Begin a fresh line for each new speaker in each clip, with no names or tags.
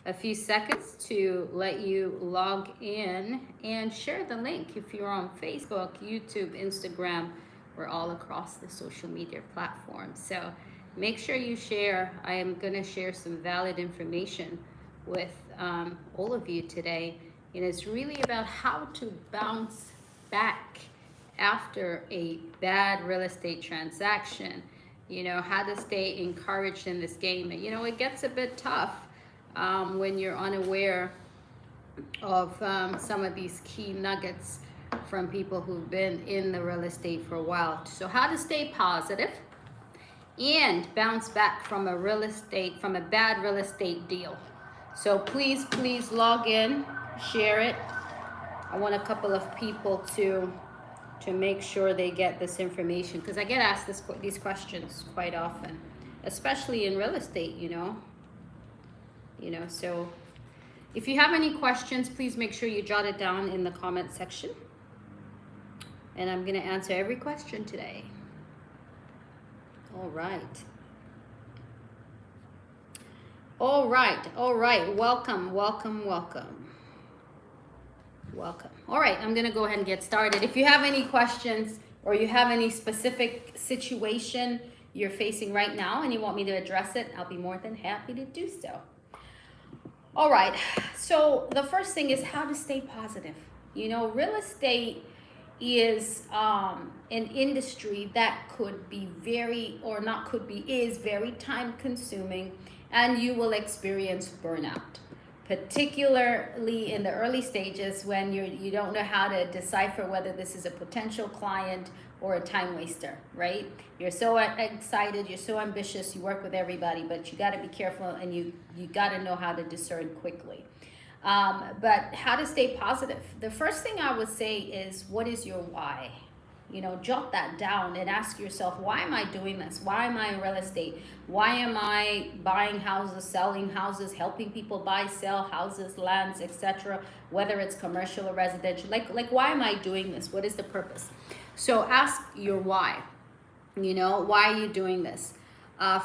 a few seconds to let you log in and share the link if you're on Facebook, YouTube, Instagram. We're all across the social media platforms. So make sure you share. I am going to share some valid information with all of you today. And it's really about how to bounce back after a bad real estate transaction. You know, how to stay encouraged in this game. You know, it gets a bit tough when you're unaware of some of these key nuggets from people who've been in the real estate for a while. So how to stay positive and bounce back from a bad real estate deal. So please log in, share it. I want a couple of people to make sure they get this information, because I get asked these questions quite often, especially in real estate, so if you have any questions, please make sure you jot it down in the comment section, and I'm going to answer every question today. All right. Welcome. All right, I'm gonna go ahead and get started. If you have any questions or you have any specific situation you're facing right now and you want me to address it, I'll be more than happy to do so. All right, so the first thing is how to stay positive. You know, real estate is an industry that could be is very time consuming, and you will experience burnout, particularly in the early stages when you don't know how to decipher whether this is a potential client or a time waster, right? You're so excited, you're so ambitious, you work with everybody, but you got to be careful, and you got to know how to discern quickly. But how to stay positive. The first thing I would say is, what is your why? You know, jot that down and ask yourself, why am I doing this? Why am I in real estate? Why am I buying houses, selling houses, helping people buy, sell houses, lands, etc., whether it's commercial or residential? Like why am I doing this? What is the purpose? So ask your why. You know, why are you doing this?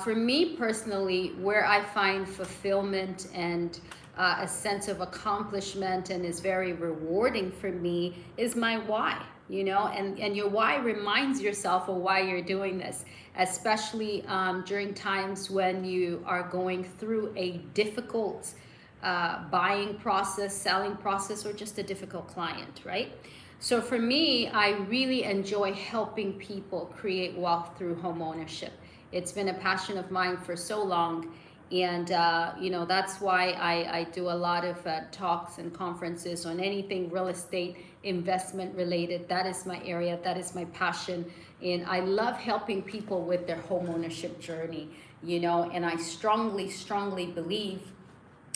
For me personally, where I find fulfillment and a sense of accomplishment and is very rewarding for me is my why. You know, and your why reminds yourself of why you're doing this, especially during times when you are going through a difficult buying process, selling process, or just a difficult client, right? So for me, I really enjoy helping people create wealth through home ownership. It's been a passion of mine for so long. And, that's why I do a lot of talks and conferences on anything real estate investment related. That is my area. That is my passion. And I love helping people with their home ownership journey, and I strongly believe,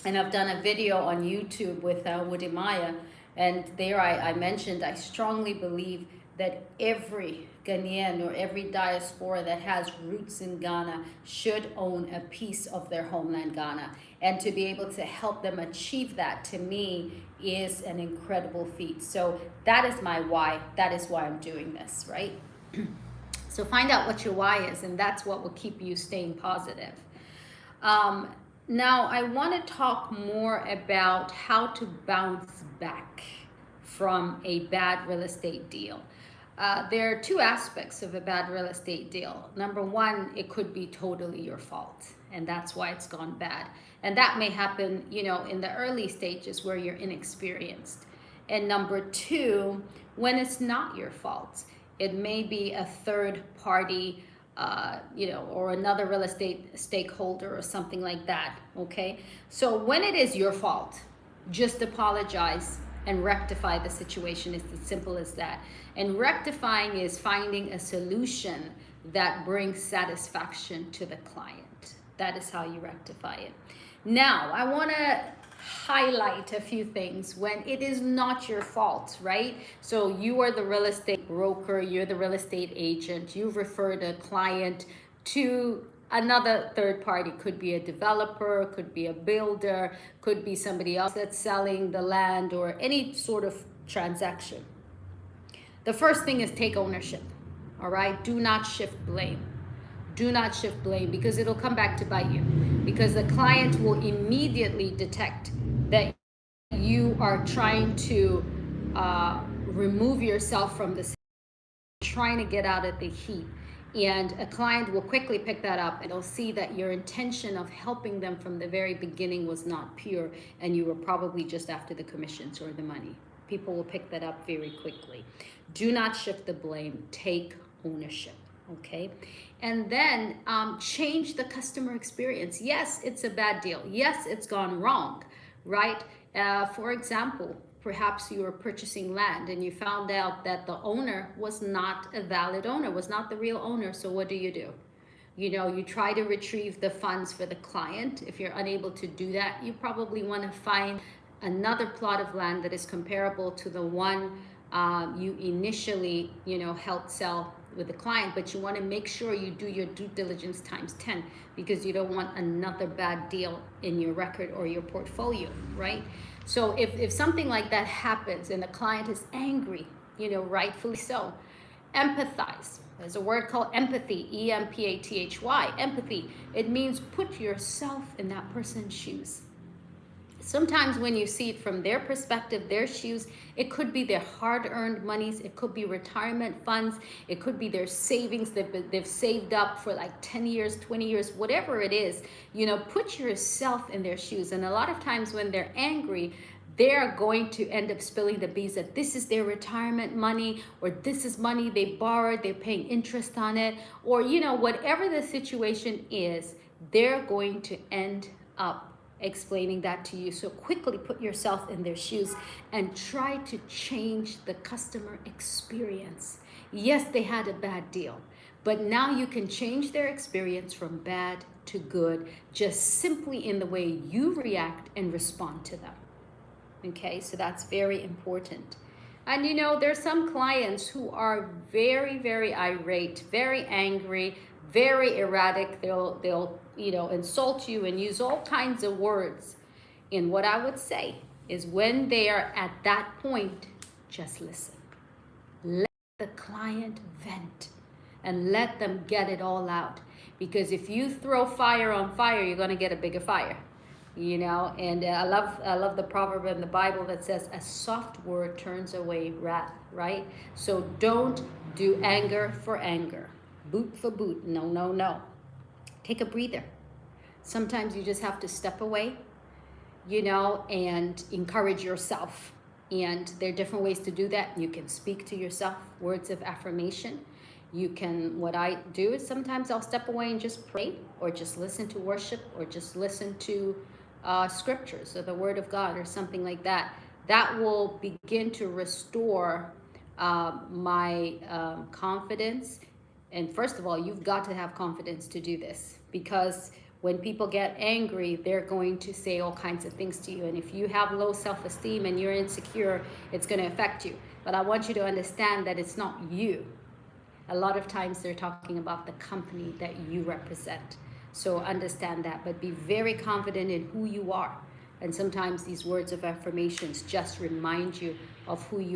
and I've done a video on YouTube with Woody Maya, and there I mentioned, I strongly believe that every Ghanaian or every diaspora that has roots in Ghana should own a piece of their homeland, Ghana. And to be able to help them achieve that, to me, is an incredible feat. So that is my why. That is why I'm doing this, right? So find out what your why is, and that's what will keep you staying positive. Now, I want to talk more about how to bounce back from a bad real estate deal. There are two aspects of a bad real estate deal. Number one, it could be totally your fault, and that's why it's gone bad. And that may happen, in the early stages where you're inexperienced. And number two, when it's not your fault, it may be a third party, or another real estate stakeholder or something like that, okay? So when it is your fault, just apologize and rectify the situation. It's as simple as that. And rectifying is finding a solution that brings satisfaction to the client. That is how you rectify it. Now, I want to highlight a few things when it is not your fault, right? So you are the real estate broker, you're the real estate agent, you've referred a client to another third party. Could be a developer, could be a builder, could be somebody else that's selling the land, or any sort of transaction. The first thing is take ownership, all right? Do not shift blame. Do not shift blame, because it'll come back to bite you, because the client will immediately detect that you are trying to remove yourself from the, trying to get out of the heat. And a client will quickly pick that up, and they'll see that your intention of helping them from the very beginning was not pure, and you were probably just after the commissions or the money. People will pick that up very quickly. Do not shift the blame. Take ownership. Okay. And then change the customer experience. Yes, it's a bad deal. Yes, it's gone wrong, right? For example, perhaps you were purchasing land and you found out that the owner was not a valid owner, was not the real owner. So what do? You try to retrieve the funds for the client. If you're unable to do that, you probably want to find another plot of land that is comparable to the one you initially, helped sell with the client, but you want to make sure you do your due diligence times 10, because you don't want another bad deal in your record or your portfolio, right? So if something like that happens and the client is angry, rightfully so, empathize. There's a word called empathy, E-M-P-A-T-H-Y, empathy. It means put yourself in that person's shoes. Sometimes when you see it from their perspective, their shoes, it could be their hard-earned monies, it could be retirement funds, it could be their savings that they've saved up for like 10 years, 20 years, whatever it is. Put yourself in their shoes. And a lot of times when they're angry, they're going to end up spilling the beans that this is their retirement money, or this is money they borrowed, they're paying interest on it, or whatever the situation is, they're going to end up explaining that to you. So quickly put yourself in their shoes and try to change the customer experience. Yes, they had a bad deal, but now you can change their experience from bad to good, just simply in the way you react and respond to them. Okay, so that's very important. And there's some clients who are very, very irate, very angry, very erratic. They'll insult you and use all kinds of words. And what I would say is, when they are at that point, just listen. Let the client vent and let them get it all out. Because if you throw fire on fire, you're going to get a bigger fire. And I love the proverb in the Bible that says, a soft word turns away wrath, right? So don't do anger for anger, boot for boot. No, no, no. Take a breather. Sometimes you just have to step away, and encourage yourself. And there are different ways to do that. You can speak to yourself words of affirmation. What I do is sometimes I'll step away and just pray, or just listen to worship, or just listen to scriptures or the word of God or something like that. That will begin to restore my confidence. And first of all, you've got to have confidence to do this, because when people get angry, they're going to say all kinds of things to you. And if you have low self-esteem and you're insecure, it's going to affect you. But I want you to understand that it's not you. A lot of times they're talking about the company that you represent. So understand that, but be very confident in who you are. And sometimes these words of affirmations just remind you of who you